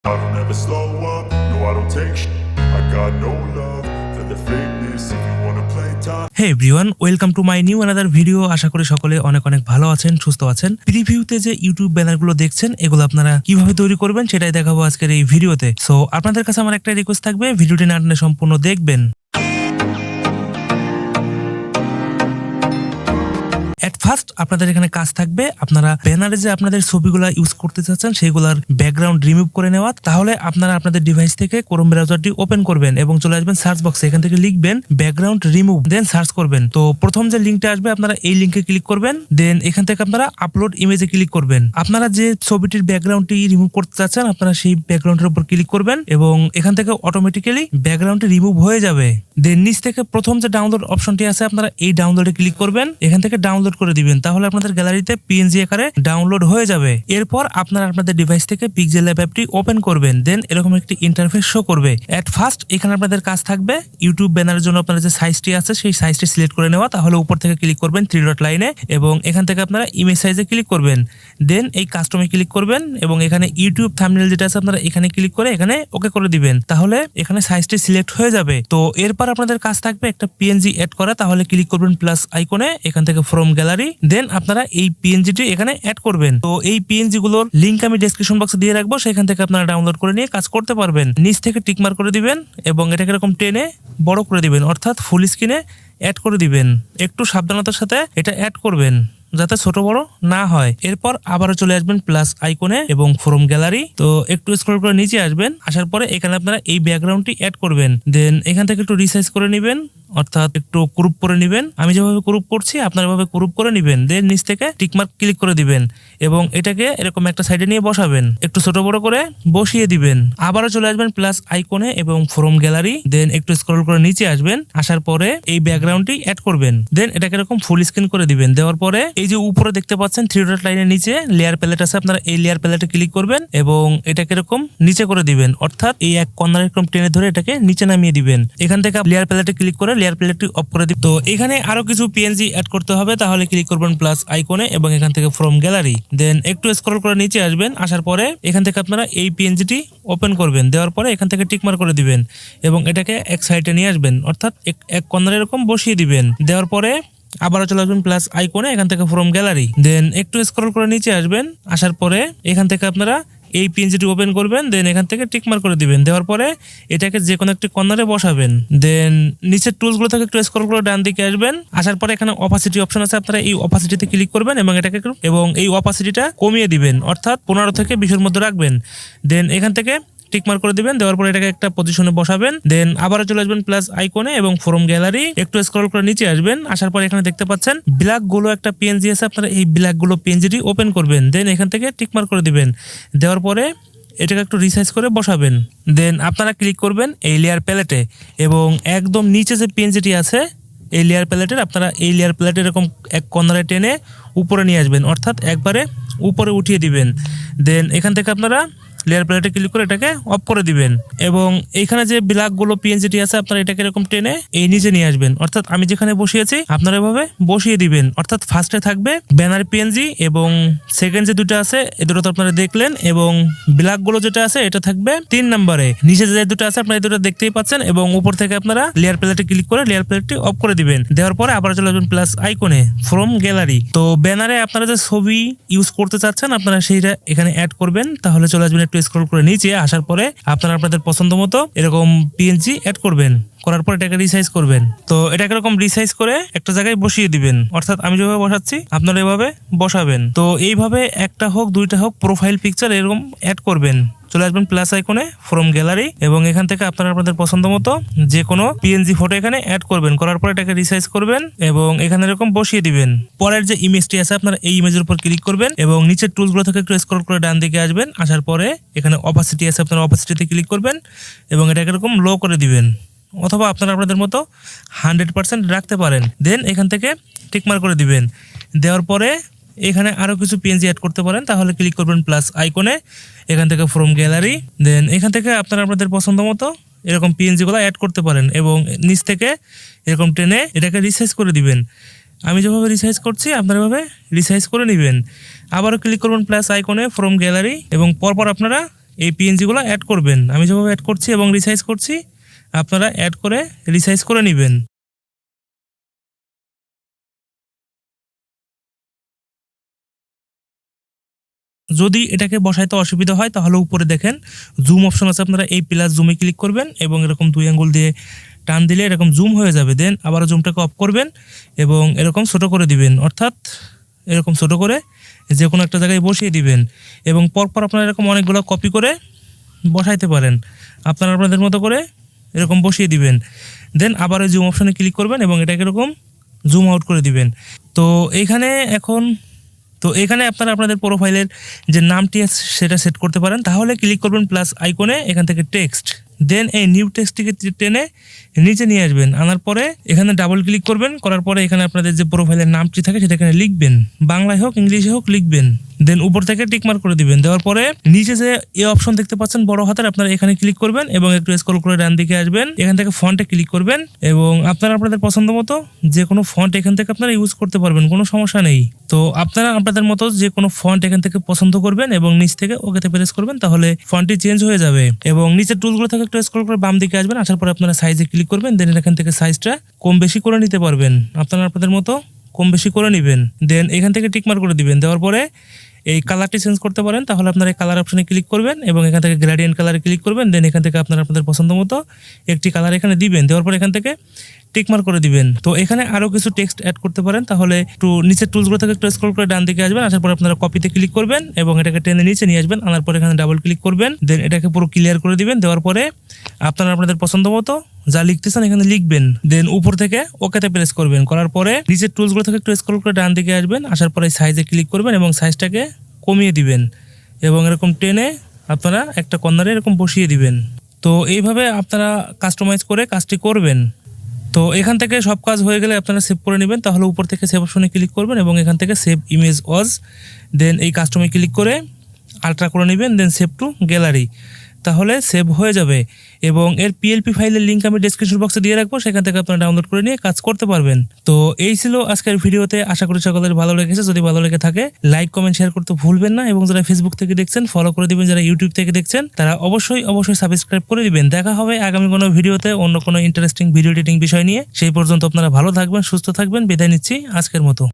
I don't ever slow up, no I don't take I got no love for the fakeness if you wanna play tough. Hey everyone, welcome to my new another video. আশা করি সকলে অনেক অনেক ভালো আছেন, সুস্থ আছেন। প্রিভিউতে যে ইউটিউব ব্যানারগুলো দেখছেন, এগুলো আপনারা কিভাবে তৈরি করবেন সেটাই দেখাবো আজকের এই ভিডিওতে। সো আপনাদের কাছে আমার একটা রিকোয়েস্ট থাকবে, ভিডিওটি না টেনে সম্পূর্ণ দেখবেন। এট ফার্স্ট আপনাদের এখানে কাজ থাকবে, আপনারা ব্যানারে যে আপনাদের ছবিগুলো ইউজ করতে চাচ্ছেন সেগুলোর ব্যাকগ্রাউন্ড রিমুভ করে নেওয়া। তাহলে আপনারা আপনাদের ডিভাইস থেকে ক্রোম ব্রাউজারটি ওপেন করবেন এবং চলে আসবেন সার্চ বক্সে, এখান থেকে লিখবেন ব্যাকগ্রাউন্ড রিমুভ, দেন সার্চ করবেন। তো প্রথম যে লিঙ্কটা আসবে আপনারা এই লিঙ্কে ক্লিক করবেন, দেন এখান থেকে আপনারা আপলোড ইমেজে ক্লিক করবেন। আপনারা যে ছবিটির ব্যাকগ্রাউন্ডটি রিমুভ করতে চাচ্ছেন আপনারা সেই ব্যাকগ্রাউন্ডের উপর ক্লিক করবেন এবং এখান থেকে অটোমেটিক্যালি ব্যাকগ্রাউন্ডটি রিমুভ হয়ে যাবে। দেন নিচ থেকে প্রথম যে ডাউনলোড অপশনটি আছে আপনারা এই ডাউনলোডে ক্লিক করবেন, এখান থেকে ডাউনলোড করে দিবেন। তাহলে আপনাদের গ্যালারিতে পিএনজি আকারে ডাউনলোড হয়ে যাবে। এরপর আপনারা আপনাদের ডিভাইস থেকে পিক্সেল ল্যাব অ্যাপটি ওপেন করবেন, দেন এরকম একটি ইন্টারফেস শো করবে। এট ফার্স্ট এখানে আপনাদের কাজ থাকবে ইউটিউব ব্যানারের জন্য আপনারা যে সাইজটি আছে সেই সাইজটি সিলেক্ট করে নেওয়া। তাহলে উপর থেকে ক্লিক করবেন থ্রি ডট লাইনে এবং এখান থেকে আপনারা ইমেজ সাইজে ক্লিক করবেন, দেন এই কাস্টমে ক্লিক করবেন এবং এখানে ইউটিউব থাম্বনেল যেটা আছে আপনারা এখানে ক্লিক করে এখানে ওকে করে দিবেন। তাহলে এখানে সাইজটি সিলেক্ট হয়ে যাবে। তো এরপর আপনাদের কাজ থাকবে একটা পিএনজি অ্যাড করা। তাহলে ক্লিক করবেন প্লাস আইকনে, এখান থেকে ফ্রম গ্যালারি, দেন আপনারা এই পিএনজিটি এখানে অ্যাড করবেন। তো এই পিএনজি গুলোর লিংক আমি ডেসক্রিপশন বক্সে দিয়ে রাখবো, সেখান থেকে আপনারা ডাউনলোড করে নিয়ে কাজ করতে পারবেন। নিচ থেকে টিকমার্ক করে দিবেন এবং এটাকে এরকম টেনে বড় করে দিবেন, অর্থাৎ ফুল স্ক্রিনে অ্যাড করে দিবেন। একটু সাবধানতার সাথে এটা অ্যাড করবেন যাতে ছোট বড় না হয়। এরপর আবারও চলে আসবেন প্লাস আইকনে এবং ফ্রম গ্যালারি। তো একটু স্ক্রল করে নিচে আসবেন, আসার পরে এখানে আপনারা এই ব্যাকগ্রাউন্ডটি অ্যাড করবেন। দেন এখান থেকে একটু রিসাইজ করে নেবেন, অর্থাৎ একটু ক্রুপ করে নেবেন। আমি যেভাবে ক্রুপ করছি আপনারা এভাবে ক্রুপ করে নেবেন। দেন নিচ থেকে টিকমার্ক ক্লিক করে দিবেন এবং এটাকে এরকম একটা সাইডে নিয়ে বসাবেন, একটু ছোট বড় করে বসিয়ে দিবেন। আবারও চলে আসবেন প্লাস আইকনে এবং ফ্রম গ্যালারি, দেন একটু স্ক্রল করে নিচে আসবেন, আসার পরে এই ব্যাকগ্রাউন্ডটি অ্যাড করবেন। দেন এটাকে এরকম ফুল স্ক্রিন করে দিবেন। দেওয়ার পরে এই যে উপরে দেখতে পাচ্ছেন থ্রি ডট লাইনের নিচে লেয়ার প্যালেট আছে, আপনারা এই লেয়ার প্যালেটে ক্লিক করবেন এবং এটাকে এরকম নিচে করে দিবেন, অর্থাৎ এই এক কর্নার এরকম টেনে ধরে এটাকে নিচে নামিয়ে দিবেন। এখান থেকে লেয়ার প্যালেটে ক্লিক করে লেয়ার প্যালেটটি অফ করে দিবেন। তো এখানে আরো কিছু পিএনজি অ্যাড করতে হবে। তাহলে ক্লিক করবেন প্লাস আইকনে এবং এখান থেকে ফ্রম গ্যালারি, দেন একটু স্ক্রল করে নিচে আসবেন, আসার পরে এখান থেকে আপনারা এই পিএনজিটি ওপেন করবেন। দেওয়ার পরে এখান থেকে টিকমার্ক করে দিবেন এবং এটাকে এক সাইডে নিয়ে আসবেন, অর্থাৎ এক কর্নার এরকম বসিয়ে দিবেন। দেওয়ার পরে আবারও চলে আসবেন প্লাস আইকনে, এখান থেকে ফ্রম গ্যালারি, দেন একটু স্ক্রল করে নিচে আসবেন, আসার পরে এখান থেকে আপনারা এই পিএনজিটি ওপেন করবেন, দেন এখান থেকে টিকমার্ক করে দিবেন। দেওয়ার পরে এটাকে যে কোনো একটি কর্নারে বসাবেন। দেন নিচের টুলসগুলো থেকে একটু স্ক্রল করে ডান দিকে আসবেন, আসার পরে এখানে অপাসিটি অপশন আছে, আপনারা এই অপাসিটিতে ক্লিক করবেন এবং এটাকে এবং এই অপাসিটিটা কমিয়ে দিবেন, অর্থাৎ 15 থেকে 20-এর মধ্যে রাখবেন। দেন এখান থেকে টিকমার্ক করে দিবেন। দেওয়ার পরে এটাকে একটা পজিশনে বসাবেন। দেন আবারও চলে আসবেন প্লাস আইকনে এবং ফ্রম গ্যালারি, একটু স্ক্রল করে নিচে আসবেন, আসার পরে এখানে দেখতে পাচ্ছেন ব্ল্যাক গুলো একটা পিএনজি আছে, আপনারা এই ব্ল্যাক গুলো পিএনজিটি ওপেন করবেন। দেন এখান থেকে টিকমার্ক করে দিবেন। দেওয়ার পরে এটাকে একটু রিসাইজ করে বসাবেন। দেন আপনারা ক্লিক করবেন এই লেয়ার প্যালেটে এবং একদম নিচে যে পিএনজিটি আছে এই লেয়ার প্যালেটের, আপনারা এই লেয়ার প্যালেটে এরকম এক কর্নারে টেনে উপরে নিয়ে আসবেন, অর্থাৎ একবারে উপরে উঠিয়ে দিবেন। দেন এখান থেকে আপনারা লেয়ার প্যালেটে ক্লিক করে এটাকে অফ করে দিবেন এবং এইখানে যে ব্ল্যাক গুলো পিএনজিটি আছে আপনারা এটাকে এরকম টেনে এই নিচে নিয়ে আসবেন, অর্থাৎ আমি যেখানে বসিয়েছি আপনারা এভাবে বসিয়ে দিবেন। অর্থাৎ ফার্স্টে থাকবে ব্যানার পিএনজি এবং সেকেন্ড যে দুটো আছে এই দুটো তো আপনারা দেখলেন, এবং ব্ল্যাক গুলো যেটা আছে এটা থাকবে 3 নম্বরে। নিচে যে দুটো আছে আপনারা এই দুটো দেখতেই পাচ্ছেন এবং উপর থেকে আপনারা লেয়ার প্যালেটে ক্লিক করে লেয়ার প্যালেটটি অফ করে দিবেন। দেওয়ার পরে আবার চলে আসবেন প্লাস আইকনে ফ্রম গ্যালারি। তো ব্যানারে আপনারা যে ছবি ইউজ করতে চাচ্ছেন আপনারা সেইটা এখানে অ্যাড করবেন। তাহলে চলে আসবেন স্ক্রল করে নিচে, আসার পরে আপনারা আপনাদের পছন্দ মতো এরকম পিএনজি অ্যাড করবেন, করার পর এটাকে রিসাইজ করবেন। তো এটাকে এরকম রিসাইজ করে একটা জায়গায় বসিয়ে দিবেন, অর্থাৎ আমি যেভাবে বসাচ্ছি আপনারা এভাবে বসাবেন। তো এইভাবে একটা হোক দুইটা হোক প্রোফাইল পিকচার এরকম অ্যাড করবেন। চলে আসবেন প্লাস আইকনে ফ্রম গ্যালারি এবং এখান থেকে আপনারা আপনাদের পছন্দ মতো যে কোনো পিএনজি ফটো এখানে অ্যাড করবেন, করার পর এটাকে রিসাইজ করবেন এবং এখানে এরকম বসিয়ে দিবেন। পরের যে ইমেজটি আছে আপনারা এই ইমেজের উপর ক্লিক করবেন এবং নিচের টুলসগুলো থেকে একটু স্ক্রল করে ডান দিকে আসবেন, আসার পরে এখানে অপাসিটি আছে আপনারা অপাসিটিতে ক্লিক করবেন এবং এটাকে এরকম লো করে দিবেন, অথবা আপনারা আপনাদের মতো 100% রাখতে পারেন। দেন এখান থেকে টিকমার্ক করে দিবেন। দেওয়ার পরে এখানে আরো কিছু পিএনজি অ্যাড করতে পারেন। তাহলে ক্লিক করবেন প্লাস আইকনে, এখান থেকে ফ্রম গ্যালারি, দেন এখান থেকে আপনারা আপনাদের পছন্দ মতো এরকম পিএনজি গুলো অ্যাড করতে পারেন এবং নিচ থেকে এরকম টেনে এটাকে রিসাইজ করে দিবেন। আমি যেভাবে রিসাইজ করছি আপনারা এভাবে রিসাইজ করে নেবেন। আবারও ক্লিক করবেন প্লাস আইকনে ফ্রম গ্যালারি এবং পরপর আপনারা এই পিএনজিগুলো অ্যাড করবেন। আমি যেভাবে অ্যাড করছি এবং রিসাইজ করছি, আপনারা অ্যাড করে রিসাইজ করে নেবেন। যদি এটাকে বসাইতে অসুবিধা হয় তাহলে উপরে দেখেন জুম অপশন আছে, আপনারা এই প্লাস জুমে ক্লিক করবেন এবং এরকম 2 আঙ্গুল দিয়ে টান দিলে এরকম জুম হয়ে যাবে। দেন আবারও জুমটাকে অফ করবেন এবং এরকম ছোট করে দিবেন, অর্থাৎ এরকম ছোট করে যে কোনো একটা জায়গায় বসিয়ে দিবেন এবং পরপর আপনারা এরকম অনেকগুলো কপি করে বসাইতে পারেন। আপনারা আপনাদের মতো করে এরকম বসিয়ে দিবেন। দেন আবার ওই জুম অপশনে ক্লিক করবেন এবং এটাকে এরকম জুম আউট করে দিবেন। তো এখানে আপনারা আপনাদের প্রোফাইলের যে নামটি আছে সেটা সেট করতে পারেন। তাহলে ক্লিক করবেন প্লাস আইকনে, এখান থেকে টেক্সট, দেন এই নিউ টেক্সটটিকে টেনে নিচে নিয়ে আসবেন। আনার পরে এখানে ডাবল ক্লিক করবেন, করার পরে এখানে আপনাদের যে প্রোফাইলের নামটি থাকে সেটা এখানে লিখবেন, বাংলায় হোক ইংলিশে হোক লিখবেন। দেন উপর থেকে টিকমার্ক করে দিবেন। দেওয়ার পরে নিচে যে এই অপশন দেখতে পাচ্ছেন বড় হাতের, আপনারা এখানে ক্লিক করবেন এবং একটু স্ক্রল করে ডান দিকে আসবেন। এখান থেকে ফন্টে ক্লিক করবেন এবং আপনারা আপনাদের পছন্দ মতো যে কোনো ফন্ট এখান থেকে আপনারা ইউজ করতে পারবেন, কোনো সমস্যা নেই। তো আপনারা আপনাদের মতো যে কোনো ফন্ট এখান থেকে পছন্দ করবেন এবং নিচ থেকে ওকেতে প্রেস করবেন, তাহলে ফন্টটি চেঞ্জ হয়ে যাবে। এবং নিচের টুলগুলো থেকে একটু স্ক্রল করে বাম দিকে আসবেন, আসার পরে আপনারা সাইজে ক্লিক করবেন। দেন এখান থেকে সাইজটা কম বেশি করে নিতে পারবেন, আপনারা আপনাদের মতো কম বেশি করে নেবেন। দেন এখান থেকে টিকমার্ক করে দিবেন। দেওয়ার পরে এই কালারটি চেঞ্জ করতে পারেন, তাহলে আপনারা এই কালার অপশনে ক্লিক করবেন এবং এখান থেকে গ্রেডিয়েন্ট কালারে ক্লিক করবেন। দেন এখান থেকে আপনারা আপনাদের পছন্দ মতো একটি কালার এখানে দিবেন। দেওয়ার পরে এখান থেকে টিকমার্ক করে দিবেন। তো এখানে আরও কিছু টেক্সট অ্যাড করতে পারেন, তাহলে একটু নিচের টুলসগুলো থেকে একটু স্ক্রল করে ডান দিকে আসবেন, আসার পরে আপনারা কপিতে ক্লিক করবেন এবং এটাকে টেনে নিচে নিয়ে আসবেন। আনার পরে এখানে ডাবল ক্লিক করবেন, দেন এটাকে পুরো ক্লিয়ার করে দিবেন। দেওয়ার পরে আপনারা আপনাদের পছন্দ মতো যা লিখতেছেন এখানে লিখবেন। দেন উপর থেকে ওকেতে প্রেস করবেন, করার পরে নিচের টুলসগুলো থেকে একটু স্ক্রল করে ডান দিকে আসবেন, আসার পরে সাইজে ক্লিক করবেন এবং সাইজটাকে কমিয়ে দিবেন এবং এরকম টেনে আপনারা একটা কর্নারে এরকম বসিয়ে দিবেন। তো এইভাবে আপনারা কাস্টমাইজ করে কাজটি করবেন। তো এখান থেকে সব কাজ হয়ে গেলে আপনারা সেভ করে নেবেন, তাহলে উপর থেকে সেভ অপশনে ক্লিক করবেন এবং এখান থেকে সেভ ইমেজ ওয়াজ, দেন এই কাস্টমে ক্লিক করে আলট্রা করে নেবেন, দেন সেভ টু গ্যালারি, তাহলে সেভ হয়ে যাবে। এবং এর পিএলপি ফাইলের লিঙ্ক আমি ডেসক্রিপশন বক্সে দিয়ে রাখবো, সেখান থেকে আপনারা ডাউনলোড করে নিয়ে কাজ করতে পারবেন। তো এই ছিল আজকের ভিডিওতে, আশা করি সকলের ভালো লেগেছে। যদি ভালো লেগে থাকে লাইক কমেন্ট শেয়ার করতে ভুলবেন না এবং যারা ফেসবুক থেকে দেখছেন ফলো করে দিবেন, যারা ইউটিউব থেকে দেখছেন তারা অবশ্যই সাবস্ক্রাইব করে দিবেন। দেখা হবে আগামী কোনো ভিডিওতে অন্য কোনো ইন্টারেস্টিং ভিডিও এডিটিং বিষয় নিয়ে। সেই পর্যন্ত আপনারা ভালো থাকবেন, সুস্থ থাকবেন, বিদায় নিচ্ছি আজকের মতো।